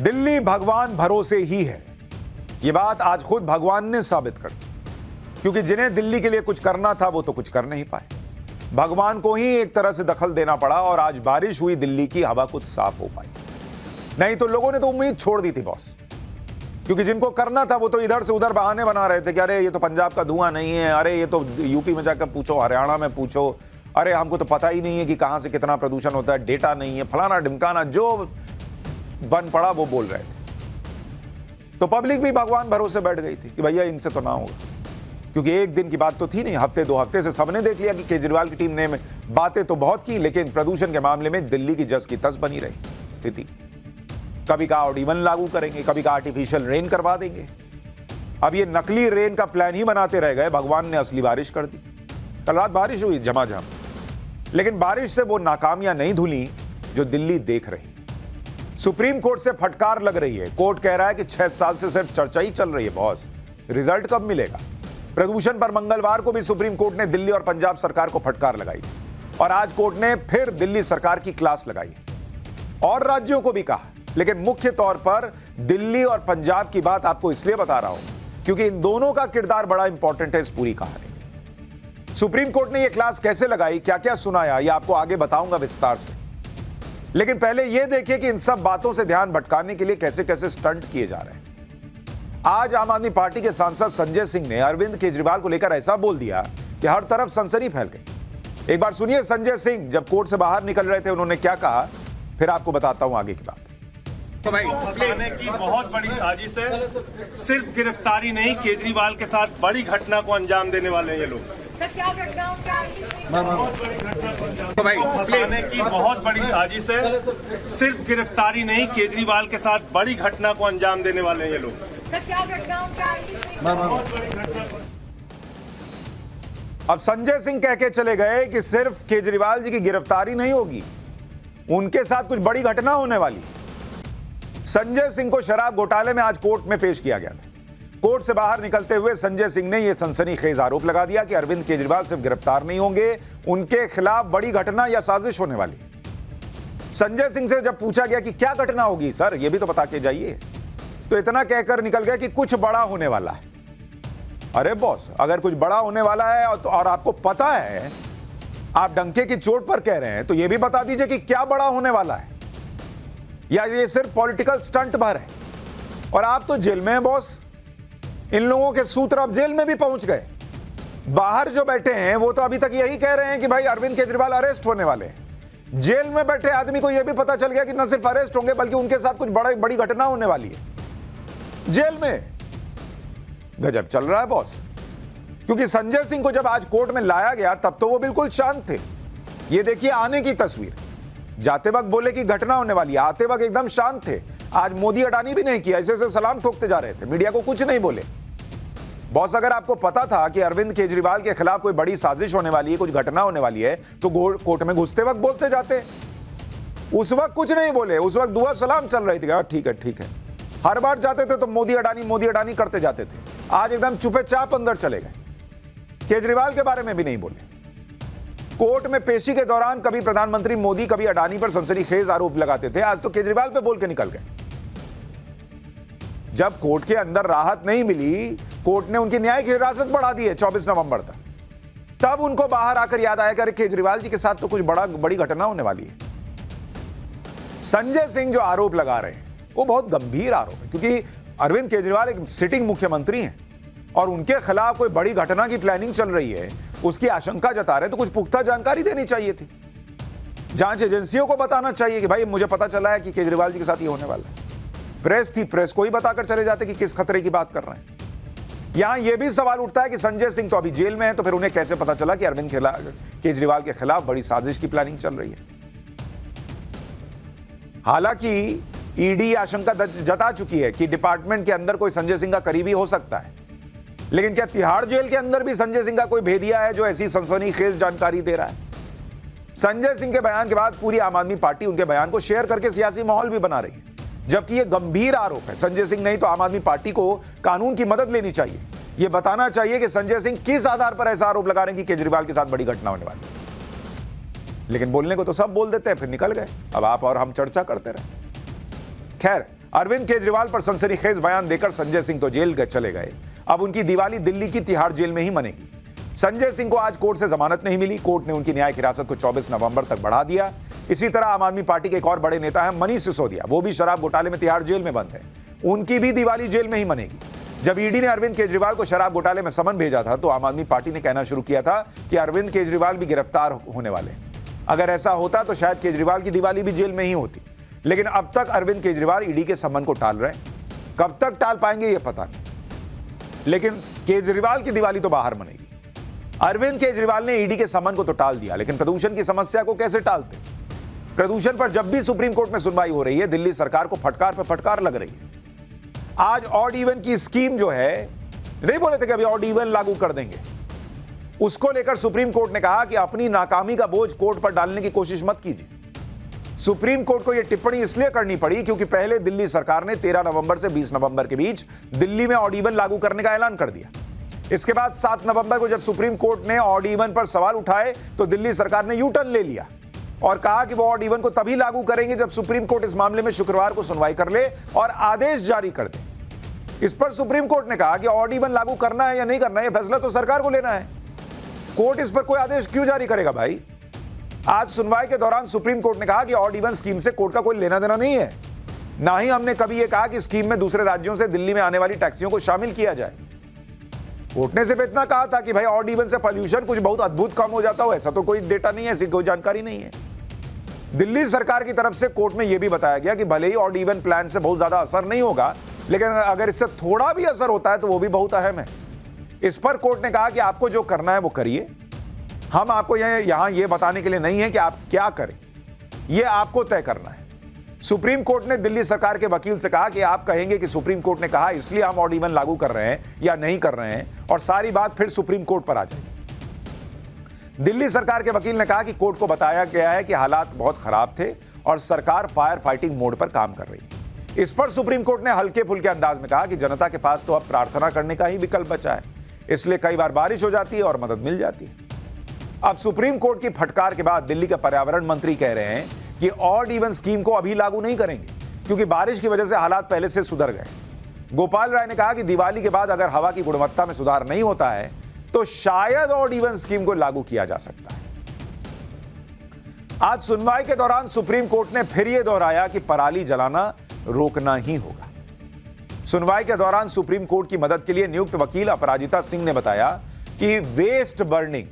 दिल्ली भगवान भरोसे ही है, ये बात आज खुद भगवान ने साबित कर दी, क्योंकि जिन्हें दिल्ली के लिए कुछ करना था वो तो कुछ कर नहीं पाए। भगवान को ही एक तरह से दखल देना पड़ा और आज बारिश हुई, दिल्ली की हवा कुछ साफ हो पाई। नहीं तो लोगों ने तो उम्मीद छोड़ दी थी बॉस, क्योंकि जिनको करना था वो तो इधर से उधर बहाने बना रहे थे कि अरे ये तो पंजाब का धुआं नहीं है, अरे ये तो यूपी में जाकर पूछो, हरियाणा में पूछो, अरे हमको तो पता ही नहीं है कि कहां से कितना प्रदूषण होता है, डेटा नहीं है, फलाना ढिमकाना, जो बन पड़ा वो बोल रहे थे। तो पब्लिक भी भगवान भरोसे बैठ गई थी कि भैया इनसे तो ना होगा, क्योंकि एक दिन की बात तो थी नहीं, हफ्ते दो हफ्ते से सबने देख लिया कि केजरीवाल की टीम ने बातें तो बहुत की, लेकिन प्रदूषण के मामले में दिल्ली की जस की तस बनी रही स्थिति। कभी कहा ऑड इवन लागू करेंगे, कभी कहा आर्टिफिशियल रेन करवा देंगे। अब ये नकली रेन का प्लान ही बनाते रह गए, भगवान ने असली बारिश कर दी। कल रात बारिश हुई झमाझम, लेकिन बारिश से वो नाकामियां नहीं धुली जो दिल्ली देख रही। सुप्रीम कोर्ट से फटकार लग रही है, कोर्ट कह रहा है कि 6 साल से सिर्फ चर्चा ही चल रही है बॉस, रिजल्ट कब मिलेगा। प्रदूषण पर मंगलवार को भी सुप्रीम कोर्ट ने दिल्ली और पंजाब सरकार को फटकार लगाई और आज कोर्ट ने फिर दिल्ली सरकार की क्लास लगाई और राज्यों को भी कहा। लेकिन मुख्य तौर पर दिल्ली और पंजाब की बात आपको इसलिए बता रहा हूं क्योंकि इन दोनों का किरदार बड़ा इंपॉर्टेंट है इस पूरी कहानी। सुप्रीम कोर्ट ने यह क्लास कैसे लगाई, क्या क्या सुनाया, यह आपको आगे बताऊंगा विस्तार से। लेकिन पहले यह देखिए कि इन सब बातों से ध्यान भटकाने के लिए कैसे कैसे स्टंट किए जा रहे हैं। आज आम आदमी पार्टी के सांसद संजय सिंह ने अरविंद केजरीवाल को लेकर ऐसा बोल दिया कि हर तरफ सनसनी फैल गई। एक बार सुनिए संजय सिंह जब कोर्ट से बाहर निकल रहे थे उन्होंने क्या कहा, फिर आपको बताता हूं आगे की बात। तो भाई फंसाने की बहुत बड़ी साजिश है, सिर्फ गिरफ्तारी नहीं, केजरीवाल के साथ बड़ी घटना को अंजाम देने वाले हैं ये लोग। क्या घटना तो भाई फंसाने की बहुत बड़ी साजिश है, सिर्फ गिरफ्तारी नहीं, केजरीवाल के साथ बड़ी घटना को अंजाम देने वाले हैं ये लोग। क्या घटना अब संजय सिंह कह के चले गए कि सिर्फ केजरीवाल जी की गिरफ्तारी नहीं होगी, उनके साथ कुछ बड़ी घटना होने वाली। संजय सिंह को शराब घोटाले में आज कोर्ट में पेश किया गया था। कोर्ट से बाहर निकलते हुए संजय सिंह ने यह सनसनीखेज आरोप लगा दिया कि अरविंद केजरीवाल सिर्फ गिरफ्तार नहीं होंगे, उनके खिलाफ बड़ी घटना या साजिश होने वाली। संजय सिंह से जब पूछा गया कि क्या घटना होगी सर, यह भी तो बता के जाइए, तो इतना कहकर निकल गया कि कुछ बड़ा होने वाला है। अरे बॉस, अगर कुछ बड़ा होने वाला है और आपको पता है, आप डंके की चोट पर कह रहे हैं, तो यह भी बता दीजिए कि क्या बड़ा होने वाला है, या ये सिर्फ पॉलिटिकल स्टंट भर है। और आप तो जेल में हैं बॉस, इन लोगों के सूत्र अब जेल में भी पहुंच गए। बाहर जो बैठे हैं वो तो अभी तक यही कह रहे हैं कि भाई अरविंद केजरीवाल अरेस्ट होने वाले हैं। जेल में बैठे आदमी को यह भी पता चल गया कि न सिर्फ अरेस्ट होंगे बल्कि उनके साथ कुछ बड़ी घटना होने वाली है जेल में। गजब चल रहा है बॉस, क्योंकि संजय सिंह को जब आज कोर्ट में लाया गया तब तो वो बिल्कुल शांत थे। ये देखिए आने की तस्वीर, जाते वक्त बोले कि घटना होने वाली है, आते वक्त एकदम शांत थे। आज मोदी अडानी भी नहीं किया, ऐसे सलाम ठोकते जा रहे थे, मीडिया को कुछ नहीं बोले। बॉस, अगर आपको पता था कि अरविंद केजरीवाल के खिलाफ कोई बड़ी साजिश होने वाली है, कुछ घटना होने वाली है, तो कोर्ट में घुसते वक्त बोलते जाते। उस वक्त कुछ नहीं बोले, उस वक्त दुआ सलाम चल रही थी, ठीक है ठीक है। हर बार जाते थे तो मोदी अडानी करते जाते थे। आज एकदम चुपे चाप अंदर चले गए, केजरीवाल के बारे में भी नहीं बोले। कोर्ट में पेशी के दौरान कभी प्रधानमंत्री मोदी, कभी अडानी पर सनसनीखेज आरोप लगाते थे, आज तो केजरीवाल पे बोल के निकल गए। जब कोर्ट के अंदर राहत नहीं मिली, कोर्ट ने उनकी न्यायिक हिरासत बढ़ा दी है 24 नवंबर तक, तब उनको बाहर आकर याद आया कि केजरीवाल जी के साथ तो कुछ बड़ी घटना होने वाली है। संजय सिंह जो आरोप लगा रहे हैं वो बहुत गंभीर आरोप है, क्योंकि अरविंद केजरीवाल एक सिटिंग मुख्यमंत्री हैं और उनके खिलाफ कोई बड़ी घटना की प्लानिंग चल रही है, उसकी आशंका जता रहे, तो कुछ पुख्ता जानकारी देनी चाहिए थी। जांच एजेंसियों को बताना चाहिए कि भाई मुझे पता चला है कि केजरीवाल जी के साथ ये होने वाला है। प्रेस थी, प्रेस को ही बताकर चले जाते कि किस खतरे की बात कर रहे हैं। यहां यह भी सवाल उठता है कि संजय सिंह तो अभी जेल में है, तो फिर उन्हें कैसे पता चला कि अरविंद केजरीवाल के खिलाफ बड़ी साजिश की प्लानिंग चल रही है। हालांकि ईडी आशंका जता चुकी है कि डिपार्टमेंट के अंदर कोई संजय सिंह का करीबी हो सकता है, लेकिन क्या तिहाड़ जेल के अंदर भी संजय सिंह का कोई भेदिया है जो ऐसी सनसनीखेज जानकारी दे रहा है? संजय सिंह के बयान के बाद पूरी आम आदमी पार्टी उनके बयान को शेयर करके सियासी माहौल भी बना रही है, जबकि यह गंभीर आरोप है। संजय सिंह नहीं तो आम आदमी पार्टी को कानून की मदद लेनी चाहिए, यह बताना चाहिए कि संजय सिंह किस आधार पर ऐसा आरोप लगा रहे हैं कि केजरीवाल के साथ बड़ी घटना होने वाली है। लेकिन बोलने को तो सब बोल देते हैं, फिर निकल गए। अब आप और हम चर्चा करते रहे। खैर, अरविंद केजरीवाल पर सनसनीखेज बयान देकर संजय सिंह तो जेल चले गए। अब उनकी दिवाली दिल्ली की तिहाड़ जेल में ही मनेगी। संजय सिंह को आज कोर्ट से जमानत नहीं मिली। कोर्ट ने उनकी न्यायिक हिरासत को 24 नवंबर तक बढ़ा दिया। इसी तरह आम आदमी पार्टी के एक और बड़े नेता हैं मनीष सिसोदिया, वो भी शराब घोटाले में तिहाड़ जेल में बंद है। उनकी भी दिवाली जेल में ही मनेगी। जब ईडी ने अरविंद केजरीवाल को शराब घोटाले में समन भेजा था तो आम आदमी पार्टी ने कहना शुरू किया था कि अरविंद केजरीवाल भी गिरफ्तार होने वाले। अगर ऐसा होता तो शायद केजरीवाल की दिवाली भी जेल में ही होती। लेकिन अब तक अरविंद केजरीवाल ईडी के समन को टाल रहे हैं। कब तक टाल पाएंगे ये पता नहीं, लेकिन केजरीवाल की दिवाली तो बाहर मनेगी। अरविंद केजरीवाल ने ईडी के समन को तो टाल दिया, लेकिन प्रदूषण की समस्या को कैसे टालते? प्रदूषण पर जब भी सुप्रीम कोर्ट में सुनवाई हो रही है, दिल्ली सरकार को फटकार पर फटकार लग रही है। आज ऑड इवन की स्कीम जो है, नहीं बोले थे कि अभी ऑड इवन लागू कर देंगे, उसको लेकर सुप्रीम कोर्ट ने कहा कि अपनी नाकामी का बोझ कोर्ट पर डालने की कोशिश मत कीजिए। सुप्रीम कोर्ट को यह टिप्पणी इसलिए करनी पड़ी क्योंकि पहले दिल्ली सरकार ने 13 नवंबर से 20 नवंबर के बीच दिल्ली में ऑड इवन लागू करने का ऐलान कर दिया। इसके बाद 7 नवंबर को जब सुप्रीम कोर्ट ने ऑड इवन पर सवाल उठाए तो दिल्ली सरकार ने यू टर्न ले लिया और कहा कि वो ऑड इवन को तभी लागू करेंगे जब सुप्रीम कोर्ट इस मामले में शुक्रवार को सुनवाई कर ले और आदेश जारी कर दे। इस पर सुप्रीम कोर्ट ने कहा कि ऑड इवन लागू करना है या नहीं करना है, यह फैसला तो सरकार को लेना है। कोर्ट इस पर कोई आदेश क्यों जारी करेगा भाई? आज सुनवाई के दौरान सुप्रीम कोर्ट ने कहा कि ऑड इवन स्कीम से कोर्ट का कोई लेना देना नहीं है। ना ही हमने कभी यह कहा कि स्कीम में दूसरे राज्यों से दिल्ली में आने वाली टैक्सियों को शामिल किया जाए। कोर्ट ने सिर्फ इतना कहा था कि भाई ऑड इवन से पॉल्यूशन कुछ बहुत अद्भुत कम हो जाता हो, ऐसा तो कोई डेटा नहीं है, ऐसी कोई जानकारी नहीं है। दिल्ली सरकार की तरफ से कोर्ट में यह भी बताया गया कि भले ही ऑड इवन प्लान से बहुत ज्यादा असर नहीं होगा, लेकिन अगर इससे थोड़ा भी असर होता है तो वो भी बहुत अहम है। इस पर कोर्ट ने कहा कि आपको जो करना है वो करिए, हम आपको यहां ये बताने के लिए नहीं है कि आप क्या करें, ये आपको तय करना है। सुप्रीम कोर्ट ने दिल्ली सरकार के वकील से कहा कि आप कहेंगे कि सुप्रीम कोर्ट ने कहा इसलिए हम ऑड इवन लागू कर रहे हैं या नहीं कर रहे हैं, और सारी बात फिर सुप्रीम कोर्ट पर आ जाएगी। दिल्ली सरकार के वकील ने कहा कि कोर्ट को बताया गया है कि हालात बहुत खराब थे और सरकार फायर फाइटिंग मोड पर काम कर रही है। इस पर सुप्रीम कोर्ट ने हल्के फुल्के अंदाज में कहा कि जनता के पास तो अब प्रार्थना करने का ही विकल्प बचा है, इसलिए कई बार बारिश हो जाती है और मदद मिल जाती है। अब सुप्रीम कोर्ट की फटकार के बाद दिल्ली के पर्यावरण मंत्री कह रहे हैं कि ऑड इवन स्कीम को अभी लागू नहीं करेंगे क्योंकि बारिश की वजह से हालात पहले से सुधर गए। गोपाल राय ने कहा कि दिवाली के बाद अगर हवा की गुणवत्ता में सुधार नहीं होता है तो शायद ऑड इवन स्कीम को लागू किया जा सकता है। आज सुनवाई के दौरान सुप्रीम कोर्ट ने फिर यह दोहराया कि पराली जलाना रोकना ही होगा। सुनवाई के दौरान सुप्रीम कोर्ट की मदद के लिए नियुक्त वकील अपराजिता सिंह ने बताया कि वेस्ट बर्निंग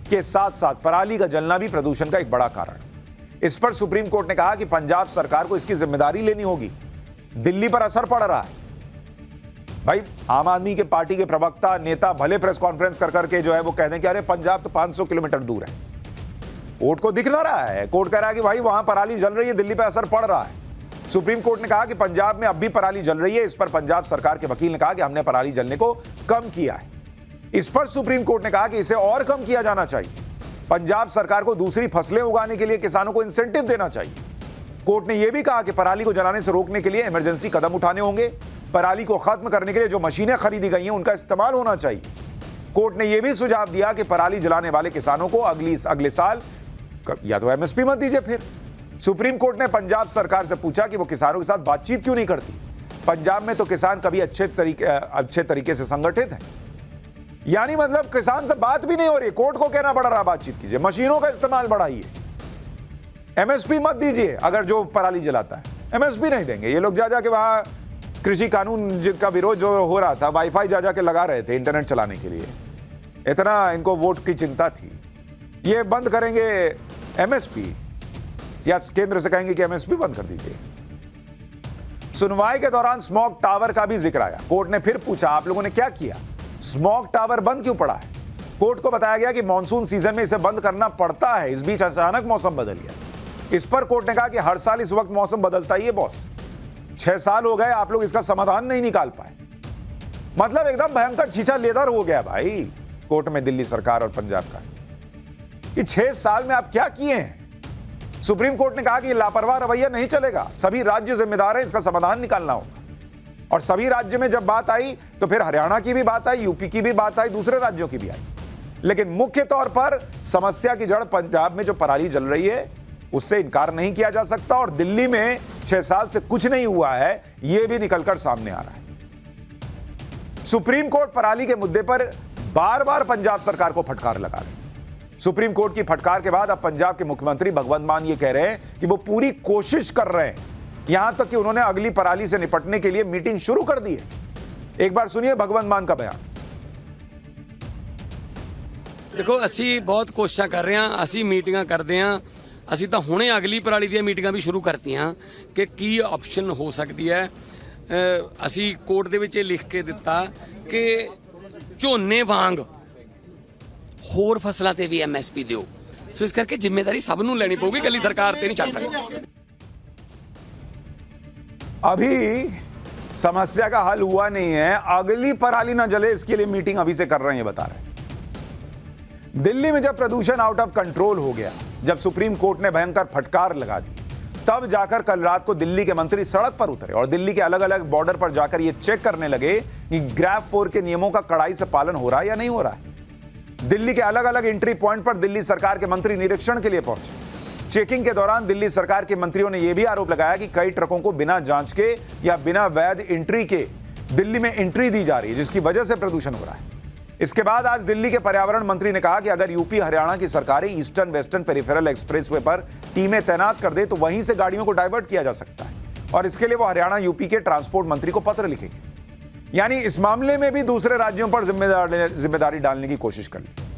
के साथ साथ पराली का जलना भी प्रदूषण का एक बड़ा कारण। इस पर सुप्रीम कोर्ट ने कहा कि पंजाब सरकार को इसकी जिम्मेदारी लेनी होगी। दिल्ली पर असर पड़ रहा है भाई। आम आदमी के पार्टी के प्रवक्ता नेता भले प्रेस कॉन्फ्रेंस कर करके जो है वो कह दें कि अरे पंजाब तो 500 किलोमीटर दूर है, कोर्ट को दिख ना रहा है। कोर्ट कह रहा है कि भाई वहां पराली जल रही है, दिल्ली पर असर पड़ रहा है। सुप्रीम कोर्ट ने कहा कि पंजाब में अब भी पराली जल रही है। इस पर पंजाब सरकार के वकील ने कहा कि हमने पराली जलने को कम किया है। इस पर सुप्रीम कोर्ट ने कहा कि इसे और कम किया जाना चाहिए। पंजाब सरकार को दूसरी फसलें उगाने के लिए किसानों को इंसेंटिव देना चाहिए। कोर्ट ने यह भी कहा कि पराली को जलाने से रोकने के लिए इमरजेंसी कदम उठाने होंगे। पराली को खत्म करने के लिए जो मशीनें खरीदी गई हैं उनका इस्तेमाल होना चाहिए। कोर्ट ने यह भी सुझाव दिया कि पराली जलाने वाले किसानों को अगले साल या तो एमएसपी मत दीजिए। फिर सुप्रीम कोर्ट ने पंजाब सरकार से पूछा कि वो किसानों के साथ बातचीत क्यों नहीं करती। पंजाब में तो किसान कभी अच्छे तरीके से संगठित हैं, यानी मतलब किसान से बात भी नहीं हो रही। कोर्ट को कहना पड़ रहा बातचीत कीजिए, मशीनों का इस्तेमाल बढ़ाइए, एमएसपी मत दीजिए। अगर जो पराली जलाता है एमएसपी नहीं देंगे। ये लोग जा जाके वहां कृषि कानून जिनका विरोध जो हो रहा था, वाईफाई जा जाके लगा रहे थे इंटरनेट चलाने के लिए। इतना इनको वोट की चिंता थी। ये बंद करेंगे एमएसपी या केंद्र से कहेंगे कि एमएसपी बंद कर दीजिए। सुनवाई के दौरान स्मॉग टावर का भी जिक्र आया। कोर्ट ने फिर पूछा आप लोगों ने क्या किया, स्मॉग टावर बंद क्यों पड़ा है? कोर्ट को बताया गया कि मॉनसून सीजन में इसे बंद करना पड़ता है, इस बीच अचानक मौसम बदल गया। इस पर कोर्ट ने कहा कि हर साल इस वक्त मौसम बदलता ही है बॉस, 6 साल हो गए आप लोग इसका समाधान नहीं निकाल पाए। मतलब एकदम भयंकर छीछा लेदर हो गया भाई कोर्ट में दिल्ली सरकार और पंजाब का कि 6 साल में आप क्या किए हैं। सुप्रीम कोर्ट ने कहा कि लापरवाह रवैया नहीं चलेगा, सभी राज्य जिम्मेदार हैं, इसका समाधान निकालना होगा। और सभी राज्य में जब बात आई तो फिर हरियाणा की भी बात आई, यूपी की भी बात आई, दूसरे राज्यों की भी आई। लेकिन मुख्य तौर पर समस्या की जड़ पंजाब में जो पराली जल रही है उससे इनकार नहीं किया जा सकता और दिल्ली में 6 साल से कुछ नहीं हुआ है, यह भी निकलकर सामने आ रहा है। सुप्रीम कोर्ट पराली के मुद्दे पर बार बार पंजाब सरकार को फटकार लगा रही है। सुप्रीम कोर्ट की फटकार के बाद अब पंजाब के मुख्यमंत्री भगवंत मान ये कह रहे हैं कि वो पूरी कोशिश कर रहे हैं, यहां तक कि उन्होंने अगली पराली से निपटने के लिए मीटिंग शुरू कर दी है। एक बार सुनिए भगवंत मान का बयान। देखो ਅਸੀਂ ਬਹੁਤ ਕੋਸ਼ਿਸ਼ਾਂ ਕਰ ਰਹੇ ਹਾਂ, ਅਸੀਂ ਮੀਟਿੰਗਾਂ ਕਰਦੇ ਹਾਂ, ਅਸੀਂ ਤਾਂ ਹੁਣੇ ਅਗਲੀ ਪਰਾਲੀ ਦੀਆਂ ਮੀਟਿੰਗਾਂ ਵੀ ਸ਼ੁਰੂ ਕਰਤੀਆਂ ਕਿ ਕੀ ਆਪਸ਼ਨ ਹੋ ਸਕਦੀ ਹੈ। ਅਸੀਂ ਕੋਰਟ ਦੇ ਵਿੱਚ ਇਹ ਲਿਖ ਕੇ ਦਿੱਤਾ ਕਿ ਝੋਨੇ ਵਾਂਗ ਹੋਰ ਫਸਲਾਂ ਤੇ ਵੀ ਐਮਐਸਪੀ ਦਿਓ। ਸੋ ਇਸ ਕਰਕੇ ਜ਼ਿੰਮੇਵਾਰੀ ਸਭ ਨੂੰ ਲੈਣੀ ਪਊਗੀ, ਇਕੱਲੀ ਸਰਕਾਰ ਤੇ ਨਹੀਂ ਚੱਲ ਸਕਦੀ। अभी समस्या का हल हुआ नहीं है, अगली पराली ना जले इसके लिए मीटिंग अभी से कर रहे हैं, बता रहे हैं। दिल्ली में जब प्रदूषण आउट ऑफ कंट्रोल हो गया, जब सुप्रीम कोर्ट ने भयंकर फटकार लगा दी, तब जाकर कल रात को दिल्ली के मंत्री सड़क पर उतरे और दिल्ली के अलग अलग बॉर्डर पर जाकर यह चेक करने लगे कि ग्रैब 4 के नियमों का कड़ाई से पालन हो रहा है या नहीं हो रहा है। दिल्ली के अलग अलग एंट्री पॉइंट पर दिल्ली सरकार के मंत्री निरीक्षण के लिए पहुंचे। चेकिंग के दौरान दिल्ली सरकार के मंत्रियों ने यह भी आरोप लगाया कि कई ट्रकों को बिना जांच के या बिना वैध एंट्री के दिल्ली में एंट्री दी जा रही है, जिसकी वजह से प्रदूषण हो रहा है। इसके बाद आज दिल्ली के पर्यावरण मंत्री ने कहा कि अगर यूपी हरियाणा की सरकारें ईस्टर्न वेस्टर्न पेरिफेरल एक्सप्रेसवे पर टीमें तैनात कर दे तो वहीं से गाड़ियों को डाइवर्ट किया जा सकता है और इसके लिए वो हरियाणा यूपी के ट्रांसपोर्ट मंत्री को पत्र लिखेंगे। यानी इस मामले में भी दूसरे राज्यों पर जिम्मेदारी डालने की कोशिश कर ली।